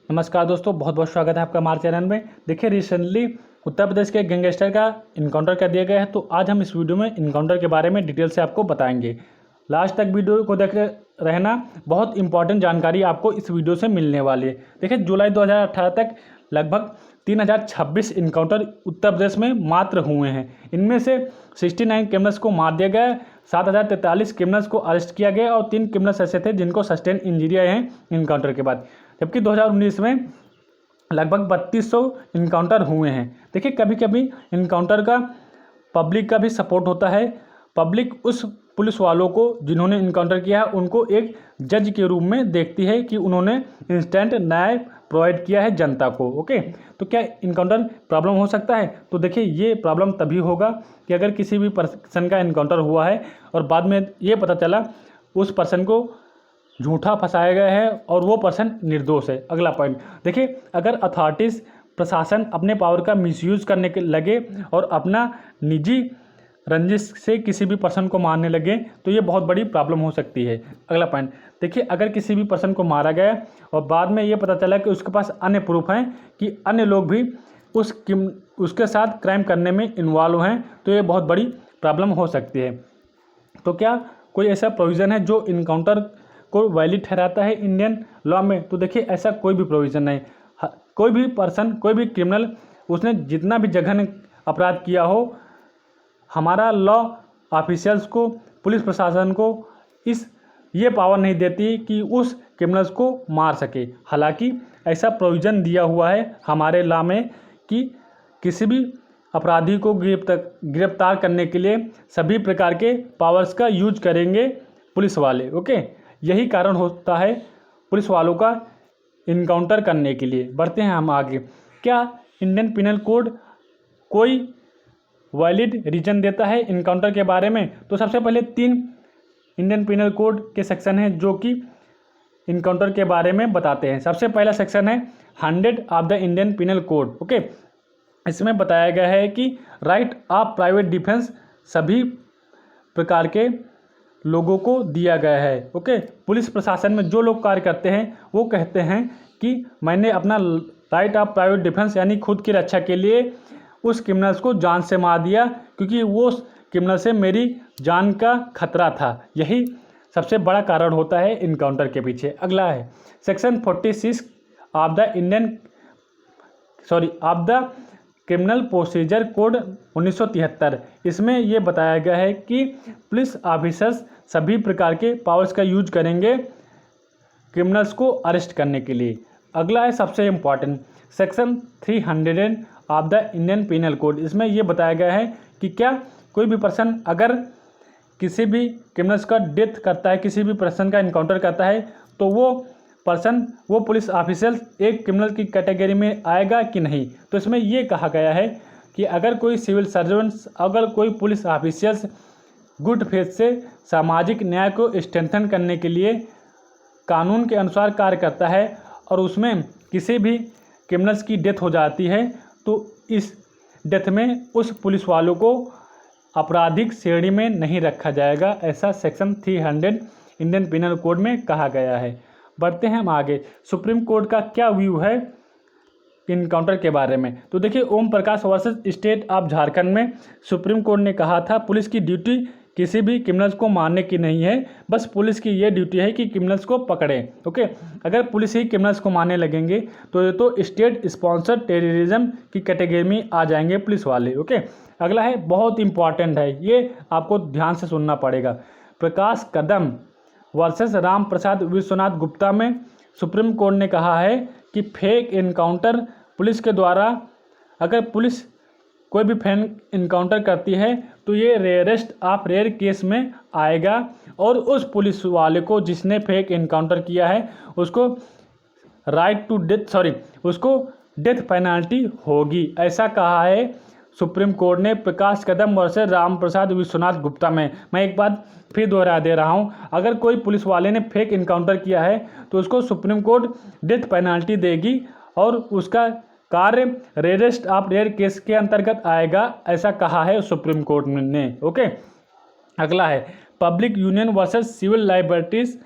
नमस्कार दोस्तों, बहुत बहुत स्वागत है आपका हमारे चैनल में। देखिए, रिसेंटली उत्तर प्रदेश के गैंगस्टर का इनकाउंटर कर दिया गया है, तो आज हम इस वीडियो में इनकाउंटर के बारे में डिटेल से आपको बताएंगे। लास्ट तक वीडियो को देख रहना, बहुत इंपॉर्टेंट जानकारी आपको इस वीडियो से मिलने वाली है। देखिए, जुलाई 2018 तक लगभग 3026 इनकाउंटर उत्तर प्रदेश में मात्र हुए हैं। इनमें से 69 क्रिमिनल्स को मार दिया गया, 7043 क्रिमिनल्स को अरेस्ट किया गया और 3 क्रिमिनल्स ऐसे थे जिनको सस्टेन इंजरी आए हैं इनकाउंटर के बाद। जबकि 2019 में लगभग 3200 इनकाउंटर हुए हैं। देखिए, कभी कभी इनकाउंटर का पब्लिक का भी सपोर्ट होता है। पब्लिक उस पुलिस वालों को जिन्होंने इनकाउंटर किया है उनको एक जज के रूप में देखती है कि उन्होंने इंस्टेंट न्याय प्रोवाइड किया है जनता को। ओके, तो क्या इनकाउंटर प्रॉब्लम हो सकता है? तो देखिए, ये प्रॉब्लम तभी होगा कि अगर किसी भी पर्सन का इनकाउंटर हुआ है और बाद में ये पता चला उस पर्सन को झूठा फंसाया गया है और वो पर्सन निर्दोष है। अगला पॉइंट देखिए, अगर अथॉरिटीज़ प्रशासन अपने पावर का मिसयूज़ करने के लगे और अपना निजी रंजिश से किसी भी पर्सन को मारने लगे तो ये बहुत बड़ी प्रॉब्लम हो सकती है। अगला पॉइंट देखिए, अगर किसी भी पर्सन को मारा गया और बाद में ये पता चला कि उसके पास अन्य प्रूफ हैं कि अन्य लोग भी उसके साथ क्राइम करने में इन्वॉल्व हैं, तो ये बहुत बड़ी प्रॉब्लम हो सकती है। तो क्या कोई ऐसा प्रोविज़न है जो इनकाउंटर को वैलिड ठहराता है इंडियन लॉ में? तो देखिए, ऐसा कोई भी प्रोविज़न नहीं। कोई भी पर्सन, कोई भी क्रिमिनल, उसने जितना भी जघन्य अपराध किया हो, हमारा लॉ ऑफिशियल्स को, पुलिस प्रशासन को ये पावर नहीं देती कि उस क्रिमिनल्स को मार सके। हालांकि ऐसा प्रोविज़न दिया हुआ है हमारे लॉ में कि किसी भी अपराधी को गिरफ्तार करने के लिए सभी प्रकार के पावर्स का यूज करेंगे पुलिस वाले। ओके, यही कारण होता है पुलिस वालों का इनकाउंटर करने के लिए। बढ़ते हैं हम आगे। क्या इंडियन पिनल कोड कोई वैलिड रीजन देता है इनकाउंटर के बारे में? तो सबसे पहले 3 इंडियन पिनल कोड के सेक्शन हैं जो कि इनकाउंटर के बारे में बताते हैं। सबसे पहला सेक्शन है 100 of the Indian penal code. Okay, इसमें बताया गया है कि राइट ऑफ प्राइवेट डिफेंस सभी प्रकार के लोगों को दिया गया है। ओके, पुलिस प्रशासन में जो लोग कार्य करते हैं वो कहते हैं कि मैंने अपना राइट ऑफ प्राइवेट डिफेंस यानी खुद की रक्षा के लिए उस क्रिमिनल्स को जान से मार दिया क्योंकि वो क्रिमिनल से मेरी जान का खतरा था। यही सबसे बड़ा कारण होता है इनकाउंटर के पीछे। अगला है section 46 of the criminal procedure code 1973। इसमें यह बताया गया है कि पुलिस ऑफिसर्स सभी प्रकार के पावर्स का यूज करेंगे क्रिमिनल्स को अरेस्ट करने के लिए। अगला है सबसे important section 300 of the Indian penal code. इसमें यह बताया गया है कि क्या कोई भी पर्सन अगर किसी भी क्रिमिनल्स का डेथ करता है, किसी भी पर्सन का इनकाउंटर करता है, तो वो पुलिस ऑफिसर एक क्रिमिनल की कैटेगरी में आएगा कि नहीं? तो इसमें यह कहा गया है कि अगर कोई सिविल सर्वेंट्स, अगर कोई पुलिस ऑफिसर्स गुड फेथ से सामाजिक न्याय को स्ट्रेंथन करने के लिए कानून के अनुसार कार्य करता है और उसमें किसी भी क्रिमिनल्स की डेथ हो जाती है, तो इस डेथ में उस पुलिस वालों को आपराधिक श्रेणी में नहीं रखा जाएगा। ऐसा सेक्शन 300 इंडियन पिनल कोड में कहा गया है। बढ़ते हैं हम आगे। सुप्रीम कोर्ट का क्या व्यू है इनकाउंटर के बारे में? तो देखिए, Om Prakash versus state of Jharkhand में सुप्रीम कोर्ट ने कहा था पुलिस की ड्यूटी किसी भी क्रिमिनल्स को मारने की नहीं है, बस पुलिस की ये ड्यूटी है कि क्रिमिनल्स को पकड़ें। ओके, अगर पुलिस ही क्रिमिनल्स को मारने लगेंगे तो ये तो स्टेट स्पॉन्सर्ड टेररिज्म की कैटेगरी में आ जाएंगे पुलिस वाले। ओके, अगला है बहुत इंपॉर्टेंट है, ये आपको ध्यान से सुनना पड़ेगा। प्रकाश कदम वर्सेस राम प्रसाद विश्वनाथ गुप्ता में सुप्रीम कोर्ट ने कहा है कि फेक इनकाउंटर पुलिस के द्वारा, अगर पुलिस कोई भी फेक इनकाउंटर करती है तो ये रेयरेस्ट ऑफ रेयर केस में आएगा और उस पुलिस वाले को जिसने फेक इनकाउंटर किया है उसको उसको डेथ पेनल्टी होगी। ऐसा कहा है सुप्रीम कोर्ट ने प्रकाश कदम वर्सेस राम प्रसाद विश्वनाथ गुप्ता में। मैं एक बात फिर दोहरा दे रहा हूं, अगर कोई पुलिस वाले ने फेक इनकाउंटर किया है तो उसको सुप्रीम कोर्ट डेथ पेनल्टी देगी और उसका कार्य रेयरेस्ट ऑफ रेयर केस के अंतर्गत आएगा। ऐसा कहा है सुप्रीम कोर्ट ने। ओके, अगला है public union versus civil liberties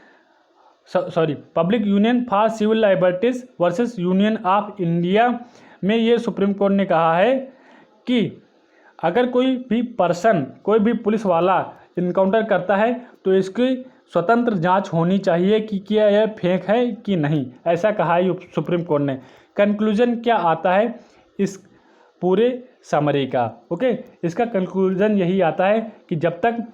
public union for civil liberties versus union of India में ये सुप्रीम कोर्ट ने कहा है कि अगर कोई भी पर्सन, कोई भी पुलिस वाला इनकाउंटर करता है तो इसकी स्वतंत्र जांच होनी चाहिए कि क्या यह फेक है कि नहीं, ऐसा कहा है सुप्रीम कोर्ट ने। कंक्लूजन क्या आता है इस पूरे समरी का? ओके, इसका कंक्लूजन यही आता है कि जब तक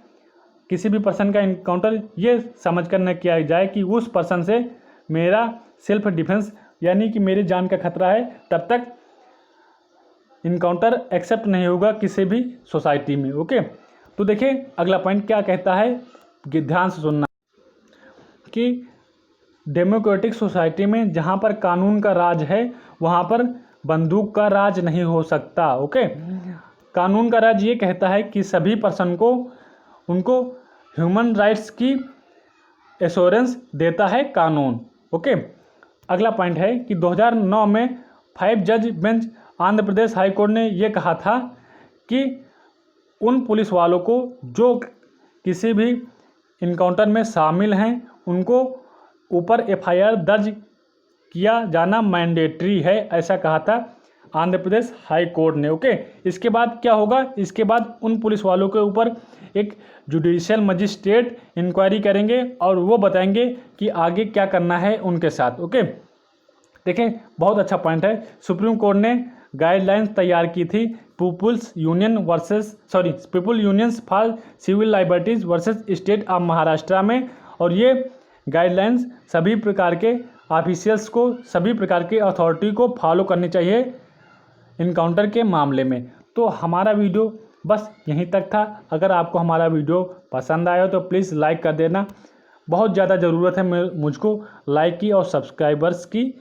किसी भी पर्सन का इनकाउंटर ये समझ कर न किया जाए कि उस पर्सन से मेरा सेल्फ डिफेंस यानी कि मेरी जान का खतरा है, तब तक इनकाउंटर एक्सेप्ट नहीं होगा किसी भी सोसाइटी में। ओके, तो देखिए अगला पॉइंट क्या कहता है कि ध्यान से सुनना कि डेमोक्रेटिक सोसाइटी में जहाँ पर कानून का राज है वहाँ पर बंदूक का राज नहीं हो सकता। ओके, कानून का राज ये कहता है कि सभी पर्सन को उनको ह्यूमन राइट्स की एश्योरेंस देता है कानून। ओके, अगला पॉइंट है कि 2009 में 5 जज bench Andhra Pradesh high court ने ये कहा था कि उन पुलिस वालों को जो किसी भी इनकाउंटर में शामिल हैं उनको ऊपर एफआईआर दर्ज किया जाना मैंडेटरी है, ऐसा कहा था आंध्र प्रदेश हाई कोर्ट ने। ओके, इसके बाद क्या होगा? इसके बाद उन पुलिस वालों के ऊपर एक जुडिशियल मजिस्ट्रेट इंक्वायरी करेंगे और वो बताएंगे कि आगे क्या करना है उनके साथ। ओके, देखें बहुत अच्छा पॉइंट है। सुप्रीम कोर्ट ने गाइडलाइंस तैयार की थी people unions for civil liberties versus state of Maharashtra में, और ये गाइडलाइंस सभी प्रकार के ऑफिशियल्स को, सभी प्रकार के अथॉरिटी को फॉलो करनी चाहिए इनकाउंटर के मामले में। तो हमारा वीडियो बस यहीं तक था। अगर आपको हमारा वीडियो पसंद आया तो प्लीज़ लाइक कर देना। बहुत ज़्यादा ज़रूरत है मुझको लाइक की और सब्सक्राइबर्स की।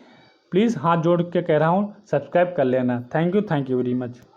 प्लीज़ हाथ जोड़ के कह रहा हूँ, सब्सक्राइब कर लेना। Thank you very much.